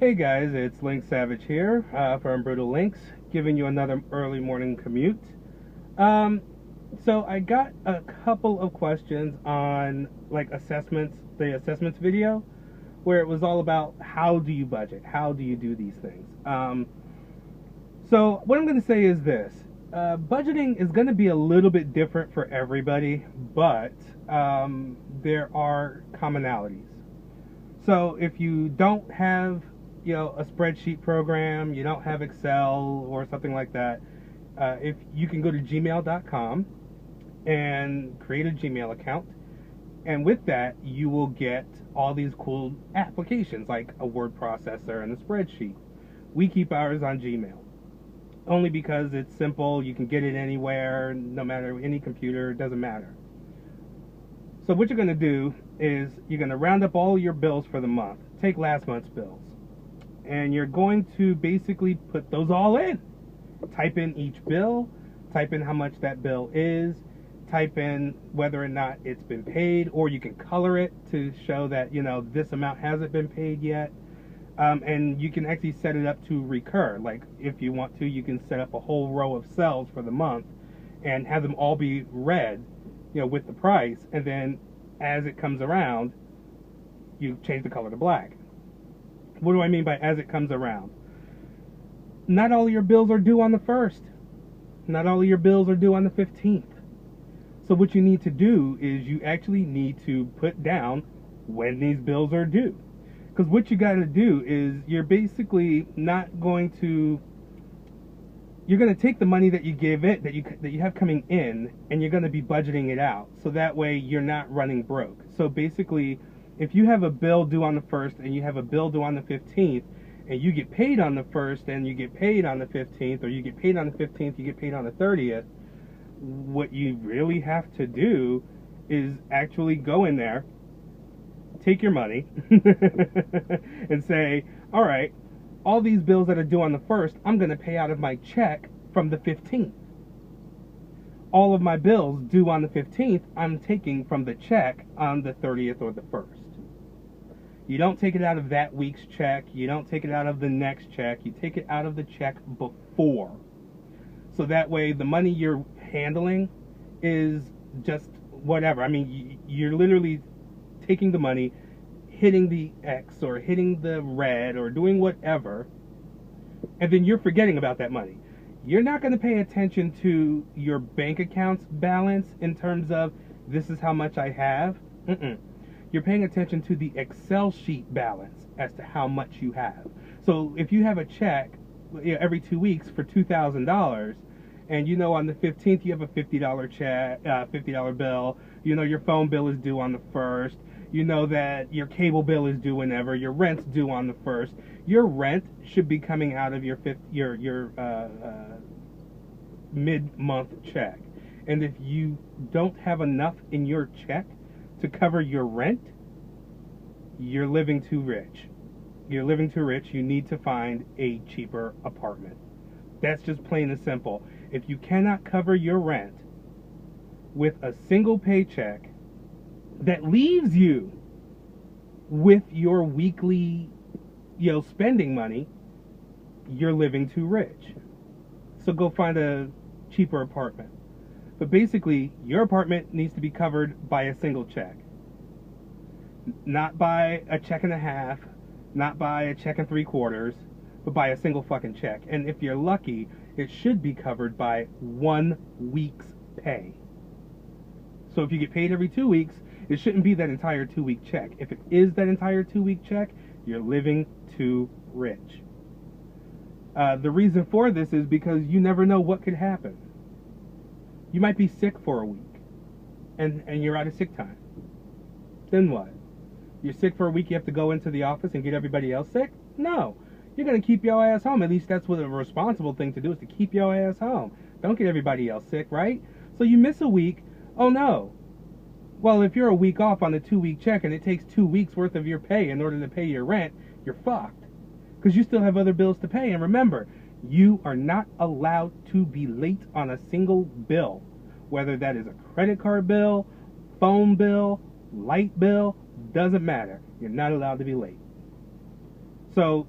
Hey guys, it's Lynx Savage here from Brutal Lynx, giving you another early morning commute. Um, so I got a couple of questions on like assessments, the assessments video, where it was all about how do you budget, how do you do these things. So what I'm going to say is this: budgeting is going to be a little bit different for everybody, but there are commonalities. So if you don't have, a spreadsheet program, you don't have Excel or something like that, if you can go to gmail.com and create a Gmail account, and with that you will get all these cool applications like a word processor and a spreadsheet. We keep ours on Gmail only because it's simple. You can get it anywhere, no matter any computer, it doesn't matter. So what you're going to do is you're going to round up all your bills for the month. Take last month's bills. And you're going to basically put those all in. Type in each bill, type in how much that bill is, type in whether or not it's been paid, or you can color it to show that, this amount hasn't been paid yet. And you can actually set it up to recur. Like if you want to, you can set up a whole row of cells for the month and have them all be red, with the price, and then as it comes around, you change the color to black. What do I mean by as it comes around? Not all of your bills are due on the 1st. Not all of your bills are due on the 15th. So what you need to do is you actually need to put down when these bills are due. Because what you got to do is you're basically not going to, you're going to take the money that you give it, that you have coming in, and you're going to be budgeting it out. So that way you're not running broke. So basically, if you have a bill due on the 1st and you have a bill due on the 15th, and you get paid on the 1st and you get paid on the 15th, or you get paid on the 15th, you get paid on the 30th, what you really have to do is actually go in there, take your money, and say, all right, all these bills that are due on the 1st, I'm going to pay out of my check from the 15th. All of my bills due on the 15th, I'm taking from the check on the 30th or the 1st. You don't take it out of that week's check. You don't take it out of the next check. You take it out of the check before. So that way the money you're handling is just whatever. I mean, you're literally taking the money, hitting the X or hitting the red or doing whatever, and then you're forgetting about that money. You're not going to pay attention to your bank account's balance in terms of this is how much I have. You're paying attention to the Excel sheet balance as to how much you have. So if you have a check every 2 weeks for $2,000, and on the 15th you have a $50 check, $50 bill, your phone bill is due on the 1st, that your cable bill is due whenever, your rent's due on the 1st. Your rent should be coming out of your mid-month check. And if you don't have enough in your check to cover your rent, you're living too rich. You're living too rich. You need to find a cheaper apartment. That's just plain and simple. If you cannot cover your rent with a single paycheck that leaves you with your weekly, spending money, you're living too rich. So go find a cheaper apartment. But basically, your apartment needs to be covered by a single check. Not by a check and a half, not by a check and 3/4, but by a single fucking check. And if you're lucky, it should be covered by 1 week's pay. So if you get paid every 2 weeks, it shouldn't be that entire 2-week check. If it is that entire 2-week check, you're living too rich. The reason for this is because you never know what could happen. You might be sick for a week, and you're out of sick time. Then what? You're sick for a week, you have to go into the office and get everybody else sick? No. You're going to keep your ass home. At least that's what a responsible thing to do, is to keep your ass home. Don't get everybody else sick, right? So you miss a week. Oh, no. Well, if you're a week off on a 2-week check and it takes 2 weeks worth of your pay in order to pay your rent, you're fucked. Because you still have other bills to pay. And remember, you are not allowed to be late on a single bill. Whether that is a credit card bill, phone bill, light bill, doesn't matter. You're not allowed to be late. So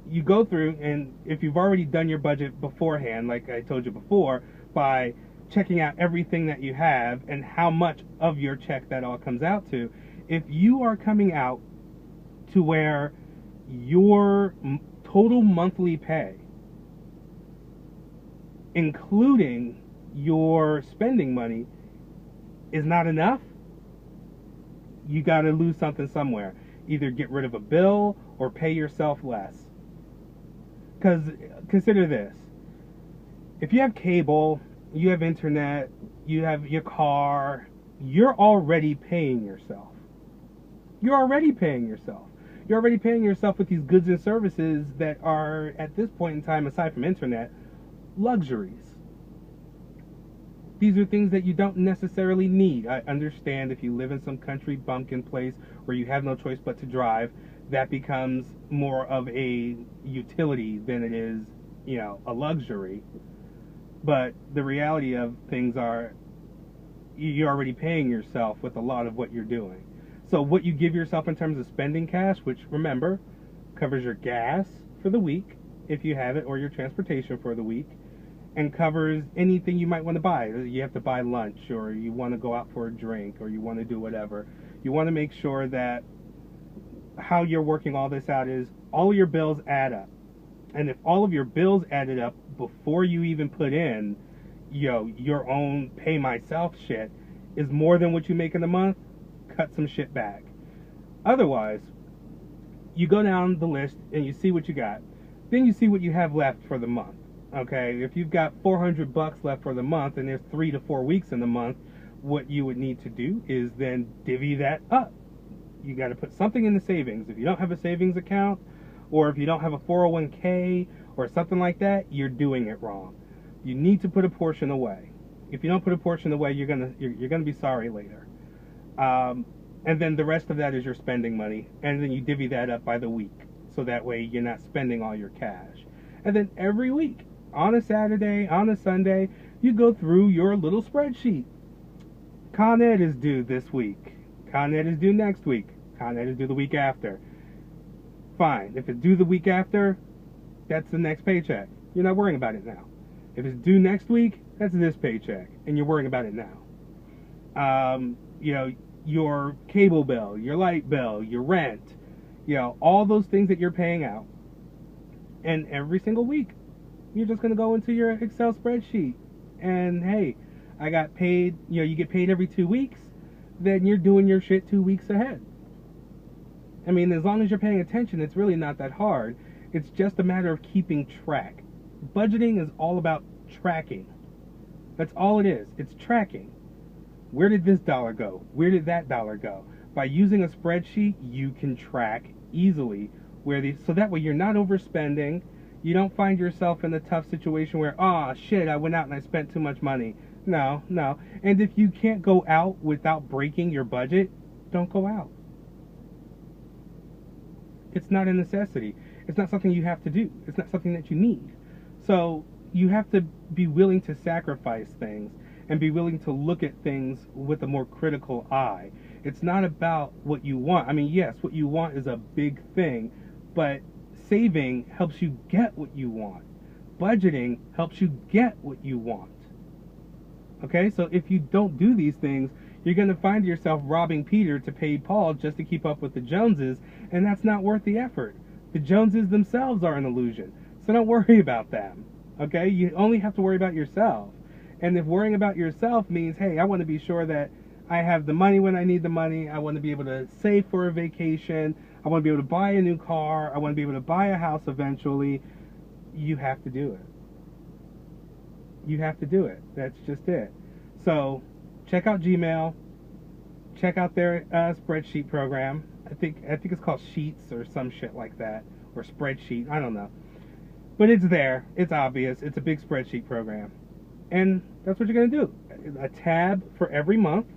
you go through, and if you've already done your budget beforehand, like I told you before, by checking out everything that you have and how much of your check that all comes out to, if you are coming out to where your total monthly pay, including your spending money, is not enough, you got to lose something somewhere. Either get rid of a bill or pay yourself less. Because consider this. If you have cable, you have internet, you have your car, you're already paying yourself. You're already paying yourself. You're already paying yourself with these goods and services that are, at this point in time, aside from internet, luxuries. These are things that you don't necessarily need. I understand if you live in some country bumpkin place where you have no choice but to drive, that becomes more of a utility than it is, a luxury. But the reality of things are, you're already paying yourself with a lot of what you're doing. So what you give yourself in terms of spending cash, which, remember, covers your gas for the week, if you have it, or your transportation for the week, and covers anything you might want to buy. You have to buy lunch, or you want to go out for a drink, or you want to do whatever. You want to make sure that how you're working all this out is all of your bills add up. And if all of your bills added up before you even put in, your own pay myself shit is more than what you make in a month, cut some shit back. Otherwise, you go down the list and you see what you got. Then you see what you have left for the month. Okay, if you've got $400 left for the month and there's 3 to 4 weeks in the month, what you would need to do is then divvy that up. You got to put something in the savings. If you don't have a savings account, or if you don't have a 401k or something like that, you're doing it wrong. You need to put a portion away. If you don't put a portion away, you're gonna be sorry later. And then the rest of that is your spending money, and then you divvy that up by the week, so that way you're not spending all your cash. And then every week, on a Saturday, on a Sunday, you go through your little spreadsheet. Con Ed is due this week. Con Ed is due next week. Con Ed is due the week after. Fine. If it's due the week after, that's the next paycheck. You're not worrying about it now. If it's due next week, that's this paycheck, and you're worrying about it now. Your cable bill, your light bill, your rent, all those things that you're paying out. And every single week, you're just going to go into your Excel spreadsheet. And hey, I got paid, you get paid every 2 weeks, then you're doing your shit 2 weeks ahead. I mean, as long as you're paying attention, it's really not that hard. It's just a matter of keeping track. Budgeting is all about tracking. That's all it is. It's tracking. Where did this dollar go? Where did that dollar go? By using a spreadsheet, you can track easily so that way you're not overspending. You don't find yourself in a tough situation where, oh shit, I went out and I spent too much money. No. And if you can't go out without breaking your budget, don't go out. It's not a necessity. It's not something you have to do. It's not something that you need. So you have to be willing to sacrifice things and be willing to look at things with a more critical eye. It's not about what you want. I mean, yes, what you want is a big thing, but saving helps you get what you want. Budgeting helps you get what you want. Okay, so if you don't do these things, you're going to find yourself robbing Peter to pay Paul just to keep up with the Joneses, and that's not worth the effort. The Joneses themselves are an illusion, so don't worry about them. Okay, you only have to worry about yourself. And if worrying about yourself means, hey, I want to be sure that I have the money when I need the money, I want to be able to save for a vacation, I want to be able to buy a new car, I want to be able to buy a house eventually, you have to do it. You have to do it. That's just it. So check out Gmail. Check out their spreadsheet program. I think it's called Sheets or some shit like that, or Spreadsheet. I don't know. But it's there. It's obvious. It's a big spreadsheet program, and that's what you're gonna do. A tab for every month.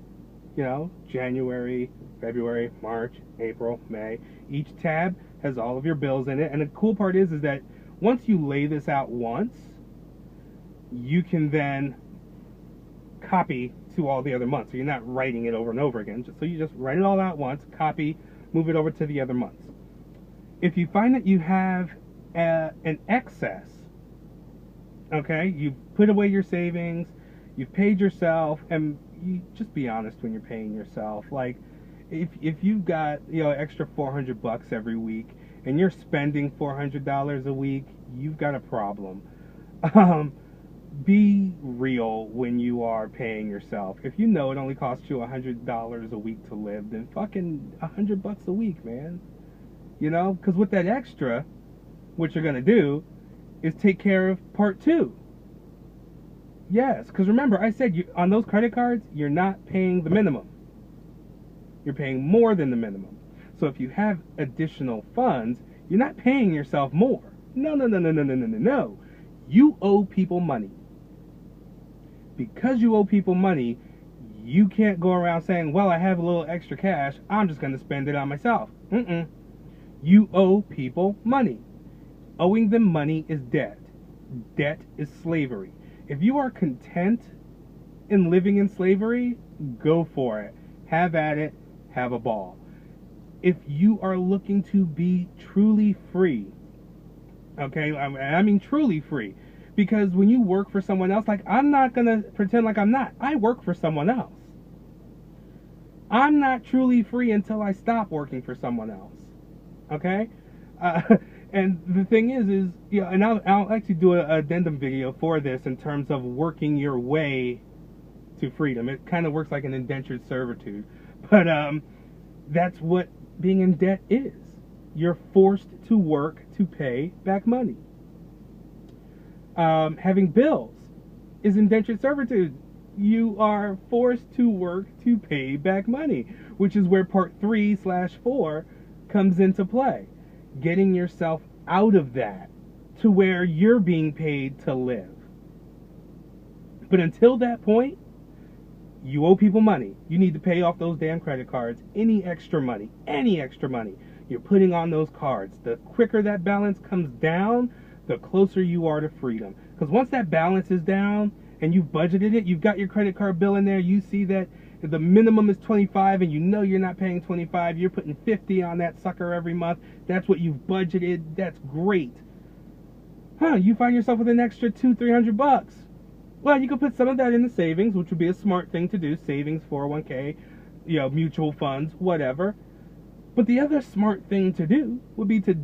January, February, March, April, May. Each tab has all of your bills in it, and the cool part is that once you lay this out once, you can then copy to all the other months. So you're not writing it over and over again. So you just write it all out once, copy, move it over to the other months. If you find that you have an excess. Okay, you've put away your savings, you've paid yourself, and you just be honest when you're paying yourself. Like, if you've got, you know, extra $400 every week and you're spending $400 a week, you've got a problem. Be real when you are paying yourself. If you know it only costs you $100 a week to live, then fucking $100 a week, man. You know, because with that extra, what you're gonna do is take care of part two. Yes, because remember, I said on those credit cards, you're not paying the minimum. You're paying more than the minimum. So if you have additional funds, you're not paying yourself more. No, no, no, no, no, no, no, no, no. You owe people money. Because you owe people money, you can't go around saying, well, I have a little extra cash, I'm just going to spend it on myself. You owe people money. Owing them money is debt. Debt is slavery. If you are content in living in slavery, go for it. Have at it. Have a ball. If you are looking to be truly free, okay, I mean truly free, because when you work for someone else, like, I'm not going to pretend like I'm not. I work for someone else. I'm not truly free until I stop working for someone else. Okay? And the thing is, you know, and I'll actually do an addendum video for this in terms of working your way to freedom. It kind of works like an indentured servitude. But that's what being in debt is. You're forced to work to pay back money. Having bills is indentured servitude. You are forced to work to pay back money, which is where part 3/4 comes into play. Getting yourself out of that to where you're being paid to live. But until that point, you owe people money. You need to pay off those damn credit cards. Any extra money you're putting on those cards. The quicker that balance comes down, the closer you are to freedom. Because once that balance is down and you've budgeted it, you've got your credit card bill in there, you see that the minimum is $25 and you know you're not paying $25, you're putting $50 on that sucker every month. That's what you've budgeted. That's great. You find yourself with an extra $200-300. Well, you can put some of that in the savings, which would be a smart thing to do. Savings, 401k, you know, mutual funds, whatever. But the other smart thing to do would be to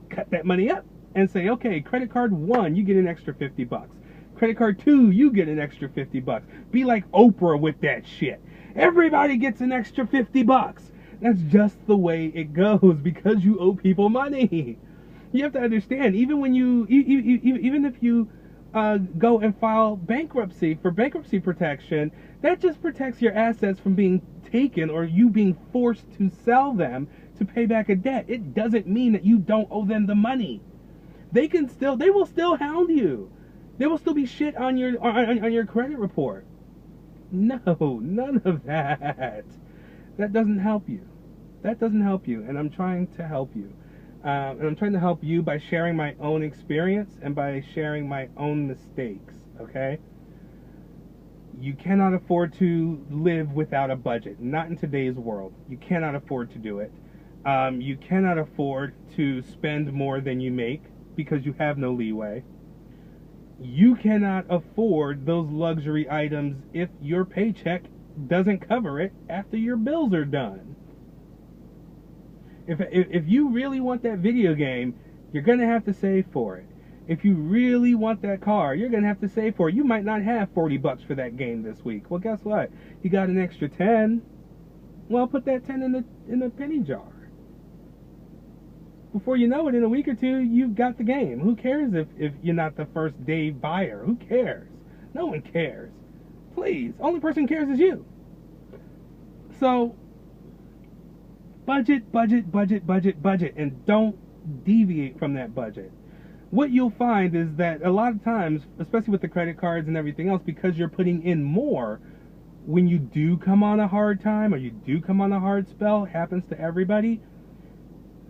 cut that money up and say, okay, credit card 1, you get an extra $50. Credit card 2, you get an extra $50. Be like Oprah with that shit. Everybody gets an extra $50. That's just the way it goes because you owe people money. You have to understand, even when even if you go and file bankruptcy for bankruptcy protection, that just protects your assets from being taken or you being forced to sell them to pay back a debt. It doesn't mean that you don't owe them the money. They will still hound you. There will still be shit on your credit report. No, none of that. That doesn't help you. That doesn't help you, and I'm trying to help you. And I'm trying to help you by sharing my own experience and by sharing my own mistakes, okay? You cannot afford to live without a budget. Not in today's world. You cannot afford to do it. You cannot afford to spend more than you make because you have no leeway. You cannot afford those luxury items if your paycheck doesn't cover it after your bills are done. If you really want that video game, you're going to have to save for it. If you really want that car, you're going to have to save for it. You might not have $40 for that game this week. Well, guess what? You got an extra 10. Well, put that 10 in the penny jar. Before you know it, in a week or two, you've got the game. Who cares if you're not the first day buyer? Who cares? No one cares. Please, only person who cares is you. So, budget, and don't deviate from that budget. What you'll find is that a lot of times, especially with the credit cards and everything else, because you're putting in more, when you do come on a hard time or you do come on a hard spell, it happens to everybody,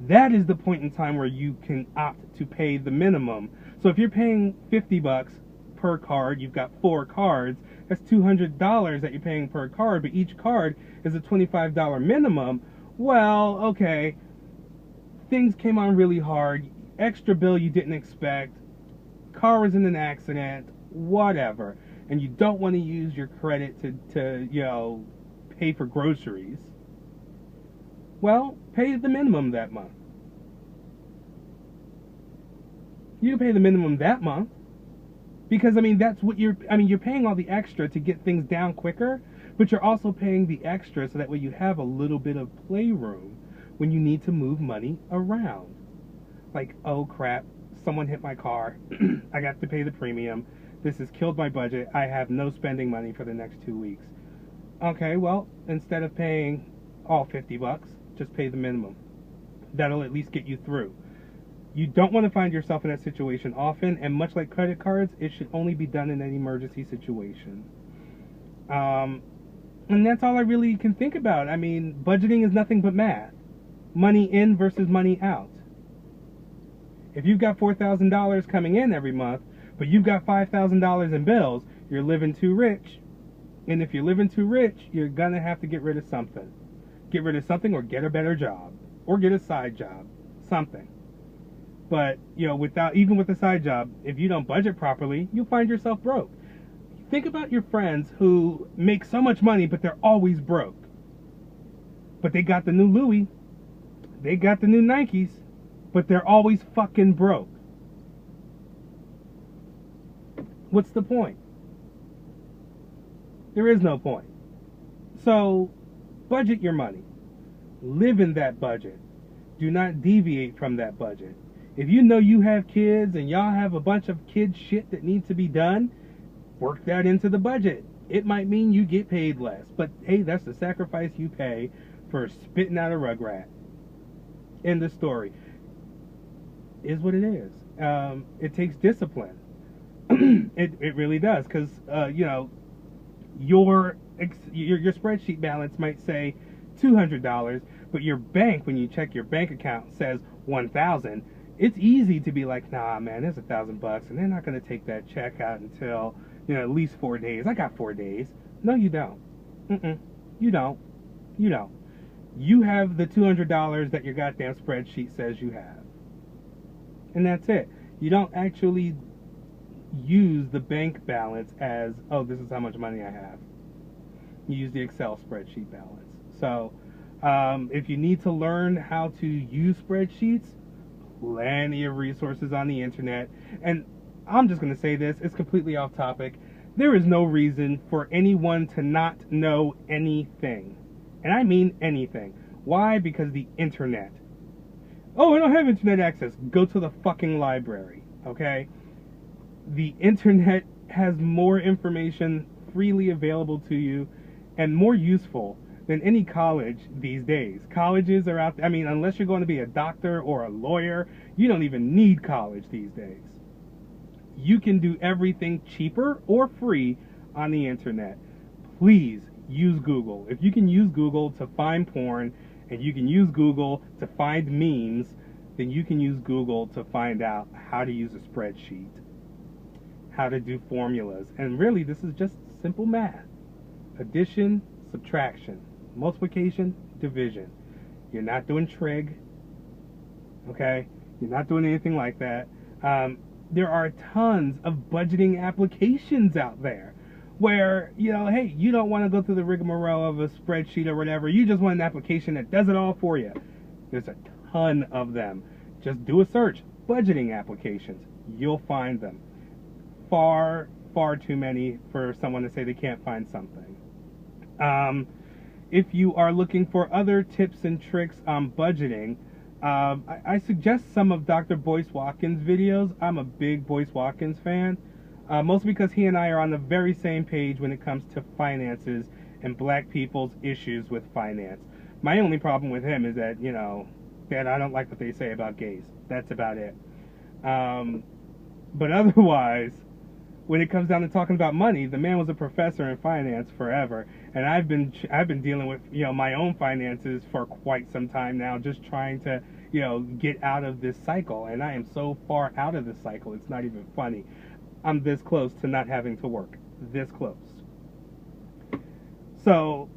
that is the point in time where you can opt to pay the minimum. So if you're paying $50 per card, you've got 4 cards, that's $200 that you're paying per card, but each card is a $25 minimum. Well, okay, things came on really hard. extra bill you didn't expect, car was in an accident, whatever, and you don't want to use your credit to pay for groceries, well, pay the minimum that month. You can pay the minimum that month. Because, that's what you're paying all the extra to get things down quicker, but you're also paying the extra so that way you have a little bit of playroom when you need to move money around. Like, oh crap, someone hit my car, I got to pay the premium, this has killed my budget, I have no spending money for the next 2 weeks. Okay, well, instead of paying all $50, just pay the minimum. That'll at least get you through. You don't want to find yourself in that situation often, and much like credit cards, it should only be done in an emergency situation. And that's all I really can think about. Budgeting is nothing but math. Money in versus money out. If you've got $4,000 coming in every month, but you've got $5,000 in bills, you're living too rich. And if you're living too rich, you're going to have to get rid of something. Get rid of something or get a better job. Or get a side job. Something. But, even with a side job, if you don't budget properly, you'll find yourself broke. Think about your friends who make so much money, but they're always broke. But they got the new Louis, they got the new Nikes, but they're always fucking broke. What's the point? There is no point. So, budget your money. Live in that budget. Do not deviate from that budget. If you know you have kids and y'all have a bunch of kid shit that needs to be done, work that into the budget. It might mean you get paid less, but hey, that's the sacrifice you pay for spitting out a rugrat. End of story. Is what it is. It takes discipline. It really does, because your spreadsheet balance might say $200, but your bank, when you check your bank account, says $1,000. It's easy to be like, nah, man, there's $1,000, and they're not going to take that check out until, at least 4 days. I got 4 days. No, you don't. You don't. You don't. You have the $200 that your goddamn spreadsheet says you have. And that's it. You don't actually use the bank balance as, oh, this is how much money I have. You use the Excel spreadsheet balance. So, if you need to learn how to use spreadsheets, plenty of resources on the internet. And I'm just going to say this, it's completely off topic. There is no reason for anyone to not know anything. And I mean anything. Why? Because the internet. Oh, I don't have internet access. Go to the fucking library, okay? The internet has more information freely available to you and more useful than any college these days. Colleges are out there. Unless you're going to be a doctor or a lawyer, you don't even need college these days. You can do everything cheaper or free on the internet. Please use Google. If you can use Google to find porn, and you can use Google to find memes, then you can use Google to find out how to use a spreadsheet, how to do formulas. And really, this is just simple math. Addition, subtraction, multiplication, division. You're not doing trig, okay? You're not doing anything like that. There are tons of budgeting applications out there where, hey, you don't want to go through the rigmarole of a spreadsheet or whatever. You just want an application that does it all for you. There's a ton of them. Just do a search. Budgeting applications. You'll find them. Far, far too many for someone to say they can't find something. If you are looking for other tips and tricks on budgeting, I suggest some of Dr. Boyce Watkins' videos. I'm a big Boyce Watkins fan, mostly because he and I are on the very same page when it comes to finances and black people's issues with finance. My only problem with him is that, that I don't like what they say about gays. That's about it. But otherwise, when it comes down to talking about money, the man was a professor in finance forever, and I've been dealing with my own finances for quite some time now, just trying to get out of this cycle. And I am so far out of this cycle, it's not even funny. I'm this close to not having to work. This close. So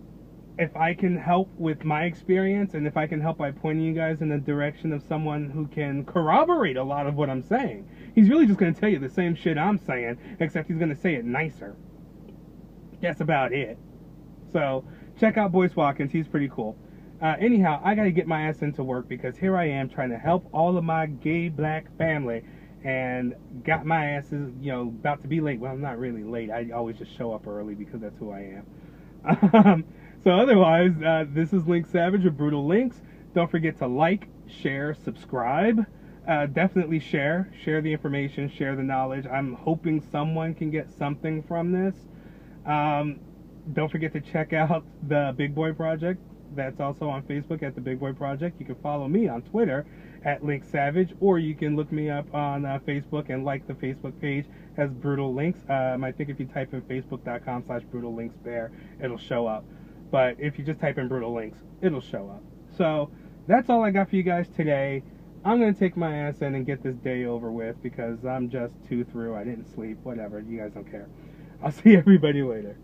if I can help with my experience, and if I can help by pointing you guys in the direction of someone who can corroborate a lot of what I'm saying, he's really just going to tell you the same shit I'm saying, except he's going to say it nicer. That's about it. So check out Boyce Watkins. He's pretty cool. Anyhow, I got to get my ass into work because here I am trying to help all of my gay black family, and got my asses, about to be late. Well, I'm not really late. I always just show up early because that's who I am. So otherwise, this is Lynx Savage with Brutal Lynx. Don't forget to like, share, subscribe. Definitely share the information, share the knowledge. I'm hoping someone can get something from this. Don't forget to check out the Big Boy Project. That's also on Facebook at the Big Boy Project. You can follow me on Twitter at Lynx Savage, or you can look me up on Facebook and like the Facebook page as Brutal Lynx. I think if you type in facebook.com/Brutal Lynx Bear, it'll show up. But if you just type in Brutal Lynx, it'll show up. So that's all I got for you guys today. I'm going to take my ass in and get this day over with because I'm just too through. I didn't sleep. Whatever. You guys don't care. I'll see everybody later.